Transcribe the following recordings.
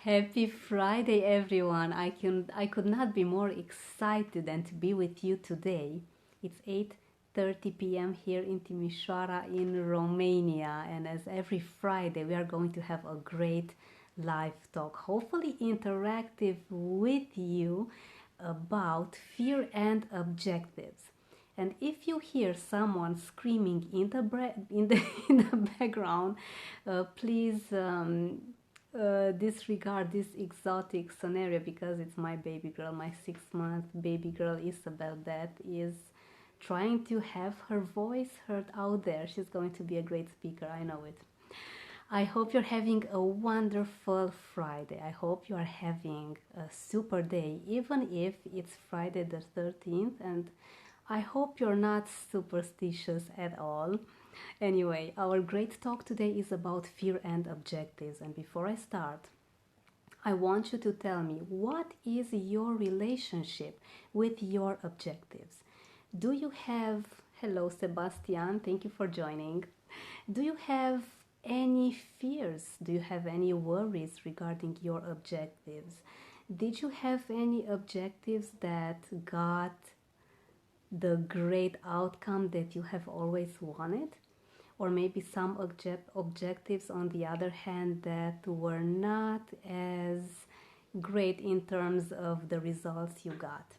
Happy Friday, everyone. I could not be more excited than to be with you today. It's 8:30 p.m. here in Timișoara in Romania, and as every Friday we are going to have a great live talk, hopefully interactive with you about fear and objectives. And if you hear someone screaming in the background, please disregard this exotic scenario because it's my baby girl, my 6 month baby girl Isabel, that is trying to have her voice heard out there. She's going to be a great speaker, I know it. I hope you're having a wonderful Friday. I hope you are having a super day, even if it's Friday the 13th, and I hope you're not superstitious at all. Anyway, our great talk today is about fear and objectives. And before I start, I want you to tell me, what is your relationship with your objectives? Do you have, hello Sebastian, thank you for joining. Do you have any fears? Do you have any worries regarding your objectives? Did you have any objectives that got the great outcome that you have always wanted? Or maybe some objectives, on the other hand, that were not as great in terms of the results you got.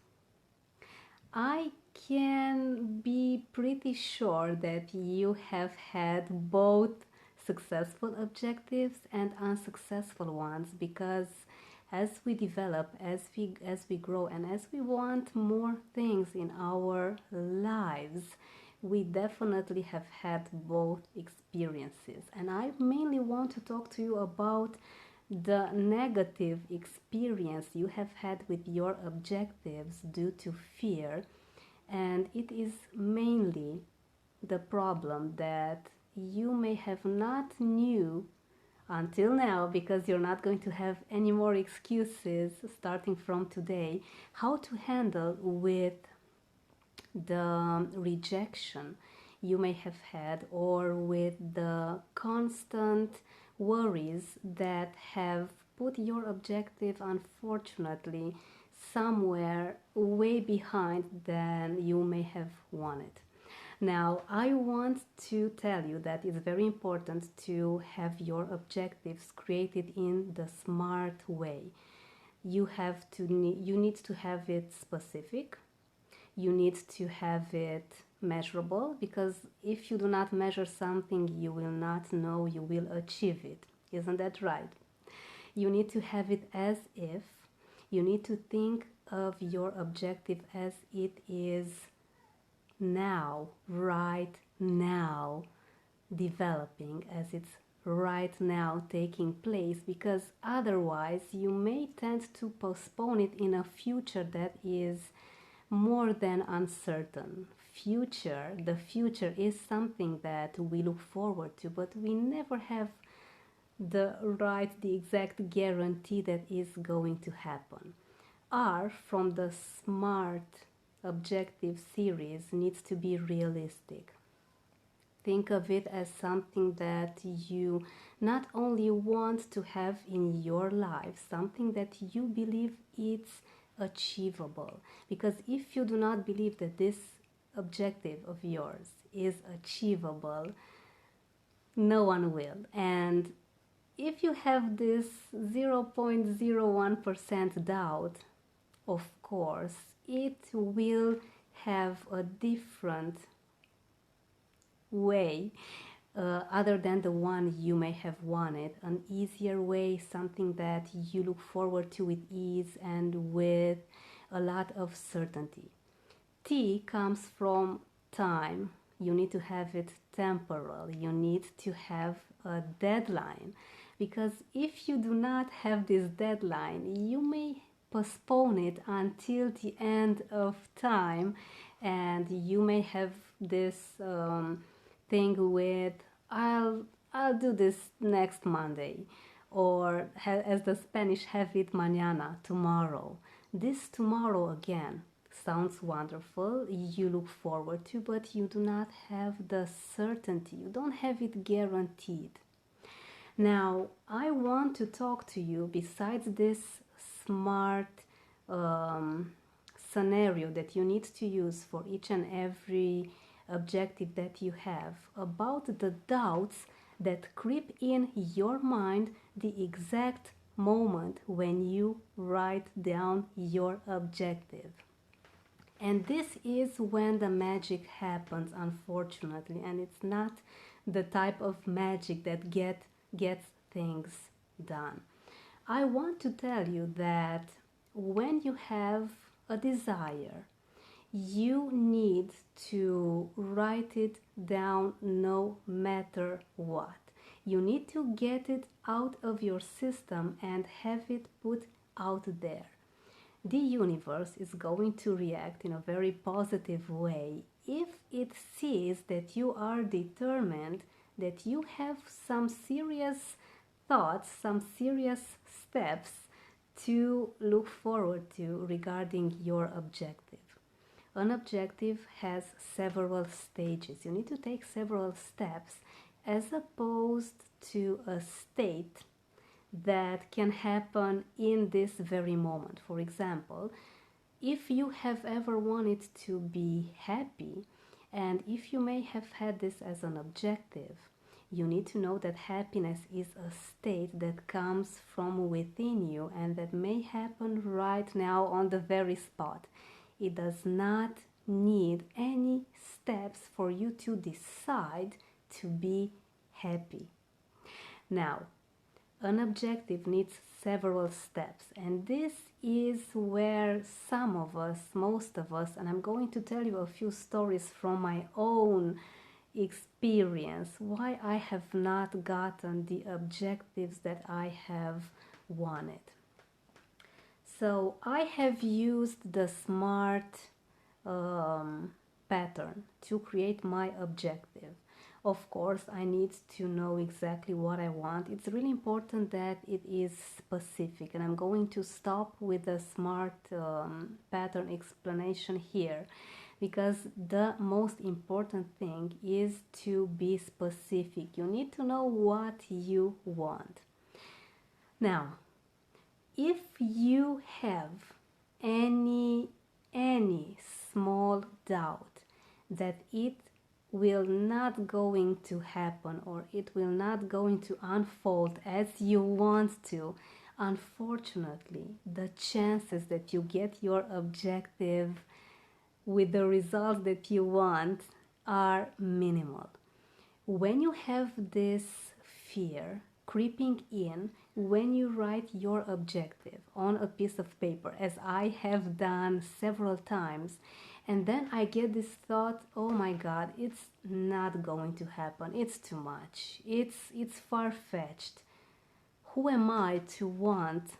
I can be pretty sure that you have had both successful objectives and unsuccessful ones, because as we develop, as we grow, and as we want more things in our lives, we definitely have had both experiences. And I mainly want to talk to you about the negative experience you have had with your objectives due to fear. And it is mainly the problem that you may have not knew until now, because you're not going to have any more excuses starting from today, how to handle with the rejection you may have had, or with the constant worries that have put your objective, unfortunately, somewhere way behind than you may have wanted. Now, I want to tell you that it's very important to have your objectives created in the smart way. You need to have it specific. You need to have it measurable, because if you do not measure something, you will not know you will achieve it. Isn't that right? You need to have it as if, you need to think of your objective as it is now, right now, developing, as it's right now taking place, because otherwise you may tend to postpone it in a future that is more than uncertain. The future is something that we look forward to, but we never have the exact guarantee that is going to happen. R from the SMART objective series needs to be realistic. Think of it as something that you not only want to have in your life, something that you believe it's achievable. Because if you do not believe that this objective of yours is achievable, no one will. And if you have this 0.01% doubt, of course, it will have a different way other than the one you may have wanted, an easier way, something that you look forward to with ease and with a lot of certainty. T comes from time. You need to have it temporal. You need to have a deadline, because if you do not have this deadline, you may postpone it until the end of time, and you may have this thing with I'll do this next Monday, or as the Spanish have it, mañana, tomorrow. This tomorrow again sounds wonderful, you look forward to, but you do not have the certainty, you don't have it guaranteed. Now, I want to talk to you besides this smart um, scenario that you need to use for each and every objective that you have about the doubts that creep in your mind the exact moment when you write down your objective. And this is when the magic happens, unfortunately, and it's not the type of magic that gets things done. I want to tell you that when you have a desire, you need to write it down no matter what. You need to get it out of your system and have it put out there. The universe is going to react in a very positive way if it sees that you are determined, that you have some serious thoughts, some serious steps to look forward to regarding your objective. An objective has several stages. You need to take several steps as opposed to a state that can happen in this very moment. For example, if you have ever wanted to be happy, and if you may have had this as an objective, you need to know that happiness is a state that comes from within you and that may happen right now on the very spot. It does not need any steps for you to decide to be happy. Now, an objective needs several steps, and this is where some of us, most of us, and I'm going to tell you a few stories from my own experience why I have not gotten the objectives that I have wanted. So I have used the SMART pattern to create my objective. Of course, I need to know exactly what I want. It's really important that it is specific, and I'm going to stop with the SMART pattern explanation here, because the most important thing is to be specific. You need to know what you want. Now, if you have any small doubt that it will not going to happen or it will not going to unfold as you want to, unfortunately, the chances that you get your objective with the result that you want are minimal. When you have this fear creeping in, when you write your objective on a piece of paper, as I have done several times, and then I get this thought, oh my God, it's not going to happen. It's too much. It's far-fetched. Who am I to want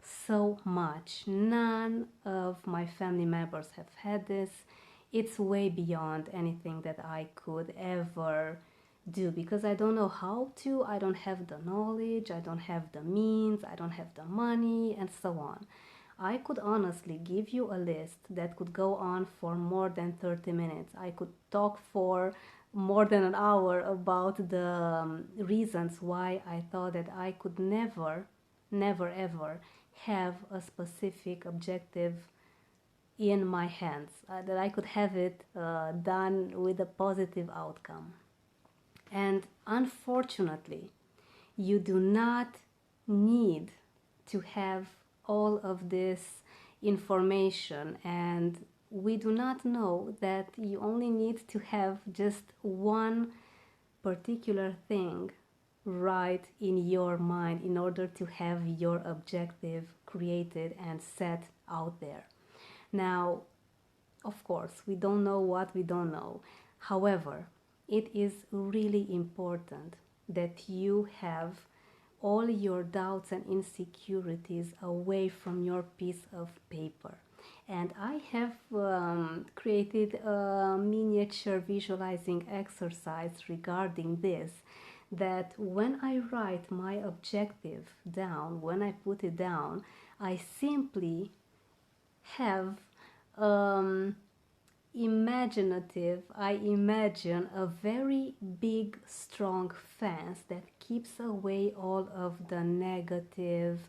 so much? None of my family members have had this. It's way beyond anything that I could ever do, because I don't know how to, I don't have the knowledge, I don't have the means, I don't have the money, and so on. I could honestly give you a list that could go on for more than 30 minutes. I could talk for more than an hour about the reasons why I thought that I could never ever have a specific objective in my hands, that I could have it done with a positive outcome. And unfortunately, you do not need to have all of this information, and we do not know that you only need to have just one particular thing right in your mind in order to have your objective created and set out there. Now, of course, we don't know what we don't know. However, it is really important that you have all your doubts and insecurities away from your piece of paper. And I have created a miniature visualizing exercise regarding this, that when I write my objective down, when I put it down, I simply have imaginative, I imagine a very big, strong fence that keeps away all of the negative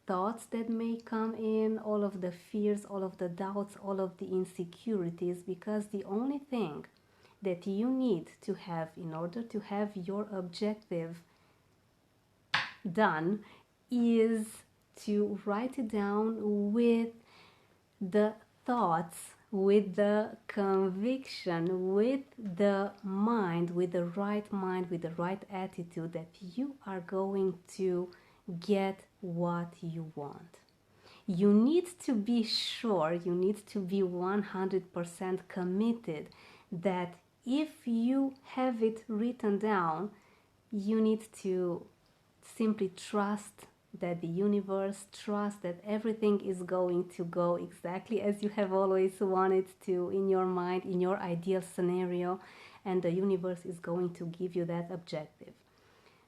thoughts that may come in, all of the fears, all of the doubts, all of the insecurities, because the only thing that you need to have in order to have your objective done is to write it down with the thoughts, with the conviction, with the mind, with the right mind, with the right attitude that you are going to get what you want. You need to be sure, you need to be 100% committed that if you have it written down, you need to simply trust that the universe, trust that everything is going to go exactly as you have always wanted to in your mind, in your ideal scenario, and the universe is going to give you that objective.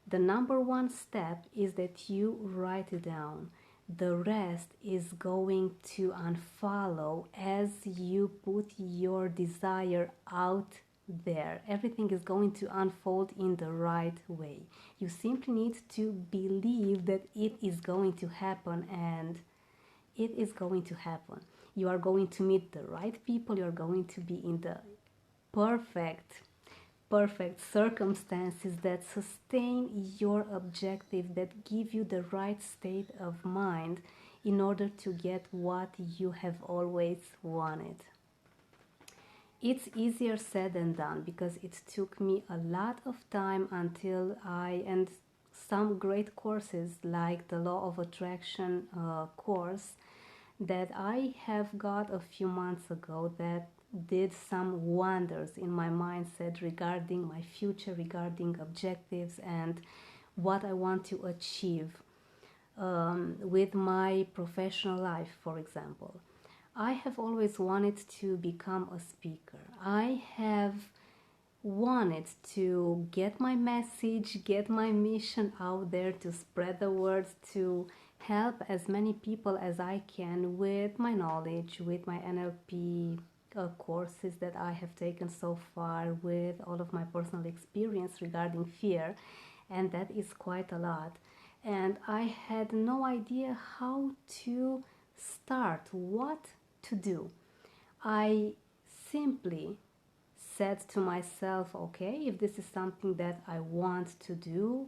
The number one step is that you write it down. The rest is going to unfollow as you put your desire out there. Everything is going to unfold in the right way. You simply need to believe that it is going to happen, and it is going to happen. You are going to meet the right people. You are going to be in the perfect circumstances that sustain your objective, that give you the right state of mind in order to get what you have always wanted. It's easier said than done because it took me a lot of time until and some great courses like the Law of Attraction course that I have got a few months ago that did some wonders in my mindset regarding my future, regarding objectives and what I want to achieve with my professional life, for example. I have always wanted to become a speaker. I have wanted to get my message, get my mission out there, to spread the words, to help as many people as I can with my knowledge, with my NLP courses that I have taken so far, with all of my personal experience regarding fear, and that is quite a lot. And I had no idea how to start, what to do. I simply said to myself, okay, if this is something that I want to do,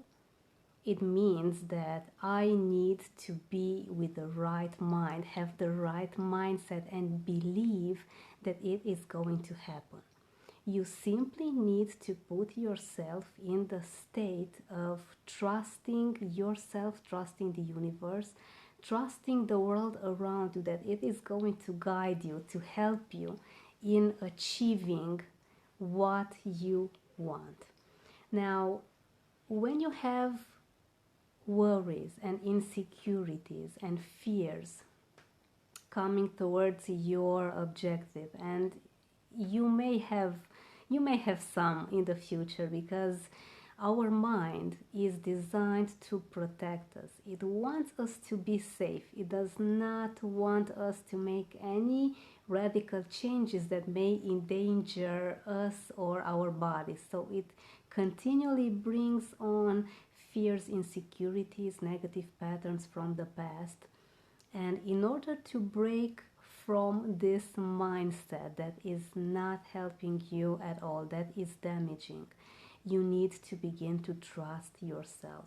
it means that I need to be with the right mind, have the right mindset, and believe that it is going to happen. You simply need to put yourself in the state of trusting yourself, trusting the universe, trusting the world around you, that it is going to guide you, to help you in achieving what you want. Now, when you have worries and insecurities and fears coming towards your objective, and you may have some in the future, because our mind is designed to protect us. It wants us to be safe. It does not want us to make any radical changes that may endanger us or our bodies. So it continually brings on fears, insecurities, negative patterns from the past. And in order to break from this mindset that is not helping you at all, that is damaging, you need to begin to trust yourself.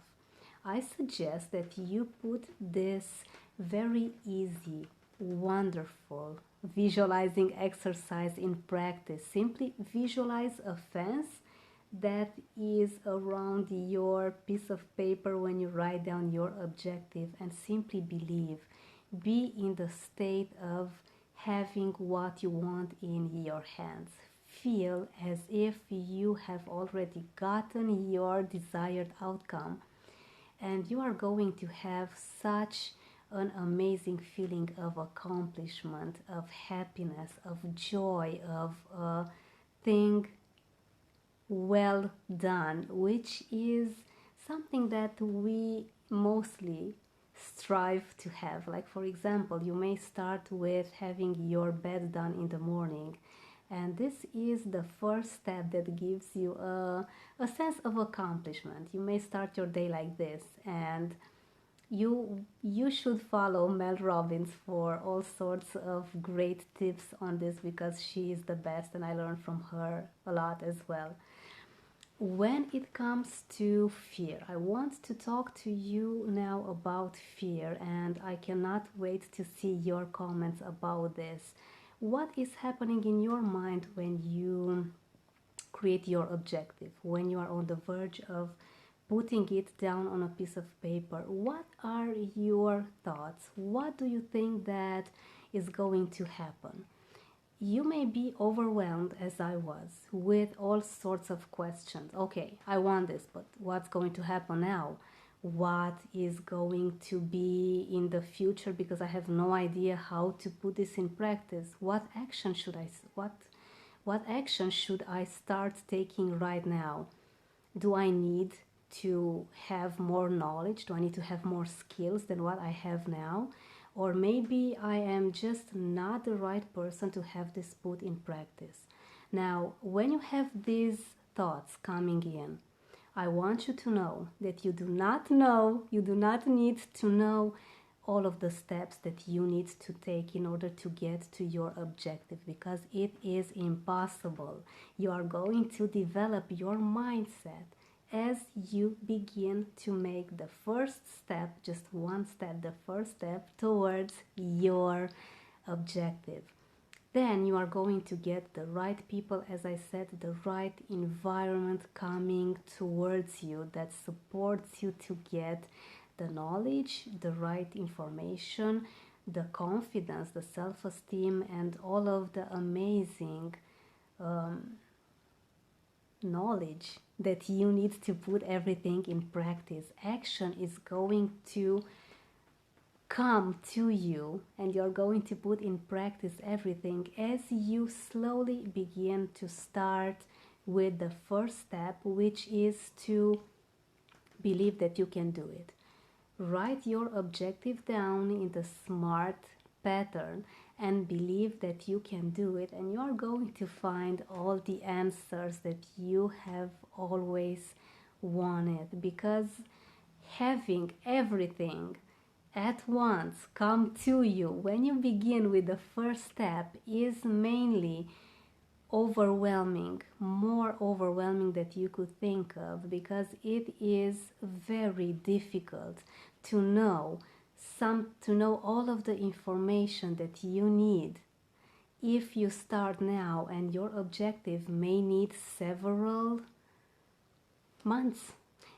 I suggest that you put this very easy, wonderful visualizing exercise in practice. Simply visualize a fence that is around your piece of paper when you write down your objective, and simply believe. Be in the state of having what you want in your hands. Feel as if you have already gotten your desired outcome, and you are going to have such an amazing feeling of accomplishment, of happiness, of joy, of a thing well done, which is something that we mostly strive to have. Like, for example, you may start with having your bed done in the morning, and this is the first step that gives you a sense of accomplishment. You may start your day like this, and you should follow Mel Robbins for all sorts of great tips on this, because she is the best and I learned from her a lot as well. When it comes to fear, I want to talk to you now about fear, and I cannot wait to see your comments about this. What is happening in your mind when you create your objective, when you are on the verge of putting it down on a piece of paper? What are your thoughts? What do you think that is going to happen? You may be overwhelmed, as I was, with all sorts of questions. Okay, I want this, but what's going to happen now? What is going to be in the future? Because I have no idea how to put this in practice. What action should I start taking right now? Do I need to have more knowledge? Do I need to have more skills than what I have now? Or maybe I am just not the right person to have this put in practice. Now, when you have these thoughts coming in, I want you to know that you do not need to know all of the steps that you need to take in order to get to your objective, because it is impossible. You are going to develop your mindset as you begin to make the first step, just one step, the first step towards your objective. Then you are going to get the right people, as I said, the right environment coming towards you that supports you to get the knowledge, the right information, the confidence, the self-esteem, and all of the amazing knowledge that you need to put everything in practice. Action is going to come to you, and you're going to put in practice everything as you slowly begin to start with the first step, which is to believe that you can do it. Write your objective down in the SMART pattern and believe that you can do it, and you're going to find all the answers that you have always wanted, because having everything at once come to you when you begin with the first step is mainly overwhelming, more overwhelming than you could think of, because it is very difficult to know all of the information that you need. If you start now, and your objective may need several months,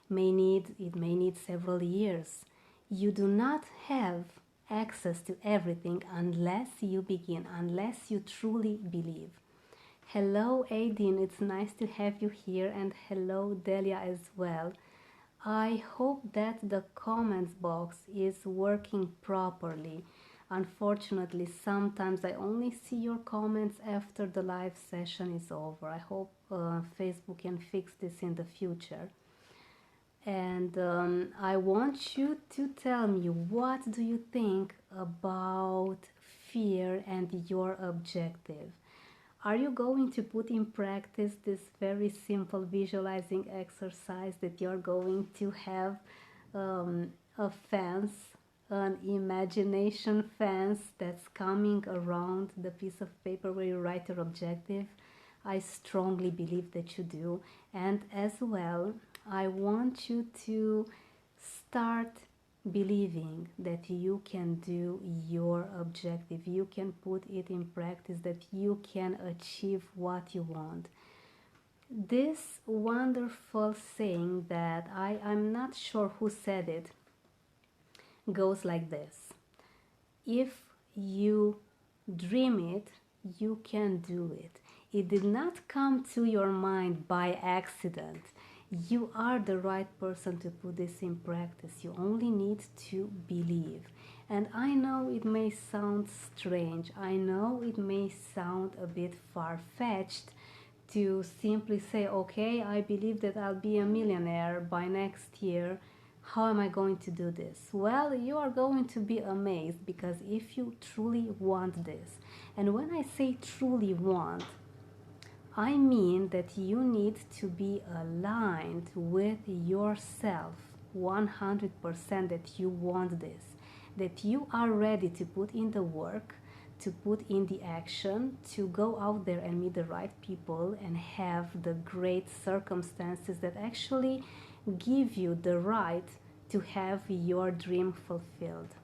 it may need several years. You do not have access to everything unless you begin, unless you truly believe. Hello Aideen, it's nice to have you here, and hello Delia as well. I hope that the comments box is working properly. Unfortunately, sometimes I only see your comments after the live session is over. I hope Facebook can fix this in the future. And I want you to tell me, what do you think about fear and your objective? Are you going to put in practice this very simple visualizing exercise that you're going to have a fence, an imagination fence that's coming around the piece of paper where you write your objective? I strongly believe that you do. And as well, I want you to start believing that you can do your objective, you can put it in practice, that you can achieve what you want. This wonderful saying that I'm not sure who said it goes like this: if you dream it, you can do it. It did not come to your mind by accident. You are the right person to put this in practice. You only need to believe. And I know it may sound strange. I know it may sound a bit far-fetched to simply say, okay, I believe that I'll be a millionaire by next year How am I going to do this? Well, you are going to be amazed, because if you truly want this, and when I say truly want, I mean that you need to be aligned with yourself 100%, that you want this, that you are ready to put in the work, to put in the action, to go out there and meet the right people and have the great circumstances that actually give you the right to have your dream fulfilled.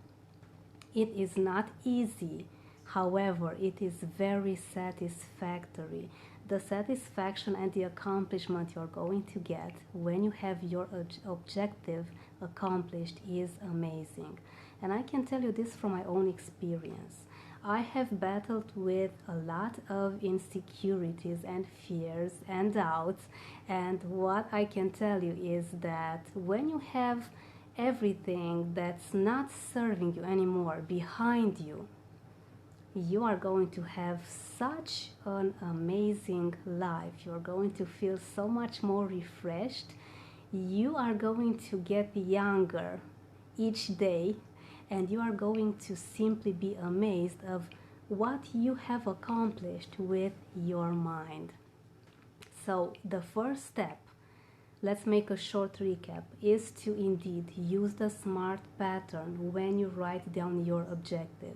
It is not easy, however, it is very satisfactory. The satisfaction and the accomplishment you're going to get when you have your objective accomplished is amazing. And I can tell you this from my own experience. I have battled with a lot of insecurities and fears and doubts, and what I can tell you is that when you have everything that's not serving you anymore behind you, you are going to have such an amazing life. You're going to feel so much more refreshed. You are going to get younger each day, and you are going to simply be amazed of what you have accomplished with your mind. So the first step, let's make a short recap, is to indeed use the SMART pattern when you write down your objective.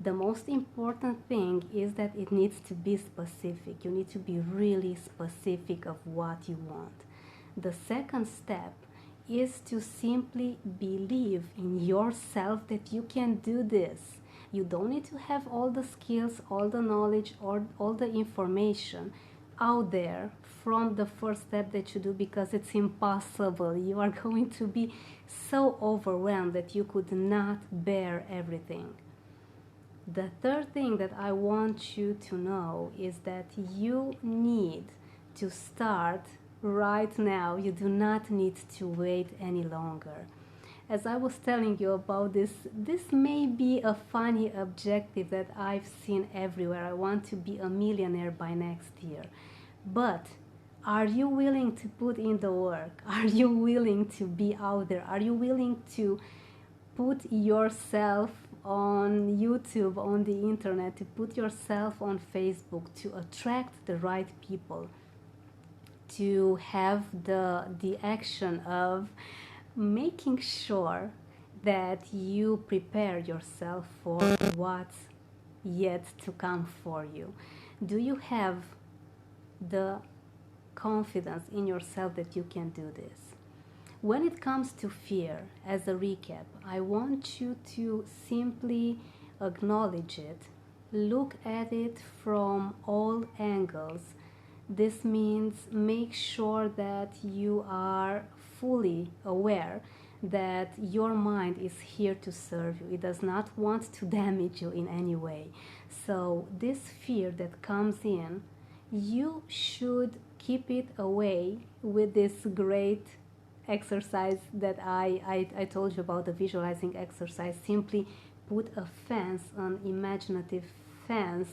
The most important thing is that it needs to be specific. You need to be really specific of what you want. The second step is to simply believe in yourself that you can do this. You don't need to have all the skills, all the knowledge, or all the information out there from the first step that you do, because it's impossible. You are going to be so overwhelmed that you could not bear everything. The third thing that I want you to know is that you need to start right now. You do not need to wait any longer. As I was telling you about this may be a funny objective that I've seen everywhere. I want to be a millionaire by next year. But are you willing to put in the work? Are you willing to be out there? Are you willing to put yourself on YouTube, on the internet, to put yourself on Facebook, to attract the right people, to have the action of making sure that you prepare yourself for what's yet to come for you? Do you have the confidence in yourself that you can do this? When it comes to fear, as a recap, I want you to simply acknowledge it, look at it from all angles. This means make sure that you are fully aware that your mind is here to serve you. It does not want to damage you in any way. So this fear that comes in, you should keep it away with this great exercise that I told you about, the visualizing exercise. Simply put a fence, an imaginative fence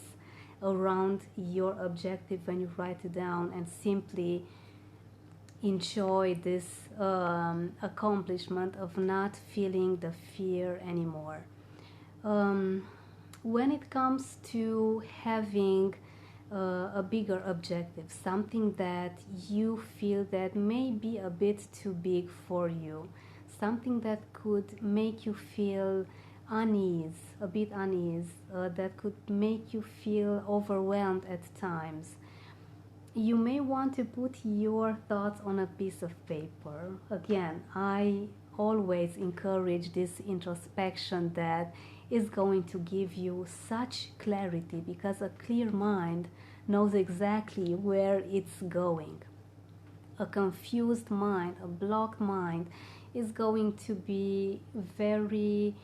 around your objective when you write it down, and simply enjoy this accomplishment of not feeling the fear anymore. When it comes to having a bigger objective, something that you feel that may be a bit too big for you, something that could make you feel a bit unease, that could make you feel overwhelmed at times, you may want to put your thoughts on a piece of paper. Again, I always encourage this introspection that is going to give you such clarity, because a clear mind knows exactly where it's going. A confused mind, a blocked mind, is going to be very,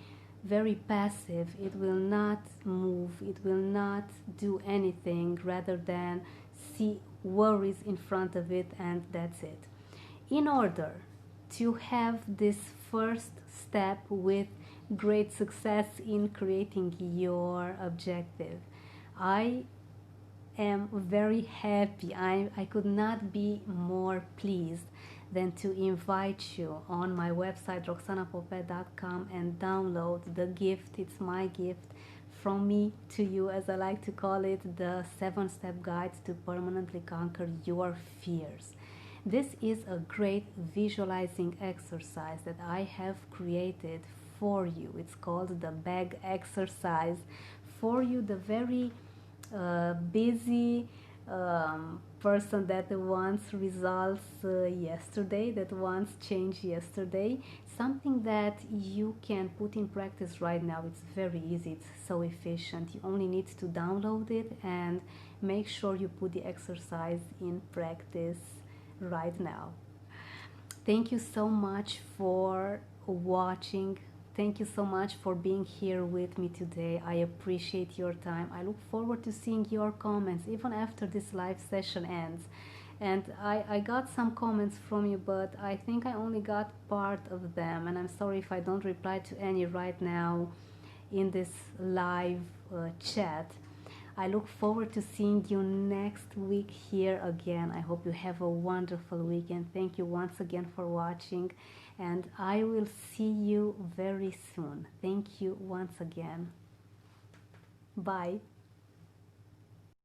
very passive. It will not move, it will not do anything rather than see worries in front of it, and that's it. In order to have this first step with great success in creating your objective, I am very happy. I could not be more pleased than to invite you on my website roxanapopet.com and download the gift. It's my gift from me to you, as I like to call it, the 7-step guide to permanently conquer your fears. This is a great visualizing exercise that I have created for you. It's called the bag exercise for you, the very busy person that wants results yesterday, that wants change yesterday, something that you can put in practice right now. It's very easy, it's so efficient. You only need to download it and make sure you put the exercise in practice right now. Thank you so much for watching. Thank you so much for being here with me today. I appreciate your time. I look forward to seeing your comments even after this live session ends. And I got some comments from you, but I think I only got part of them. And I'm sorry if I don't reply to any right now in this live chat. I look forward to seeing you next week here again. I hope you have a wonderful weekend. Thank you once again for watching, and I will see you very soon. Thank you once again. Bye.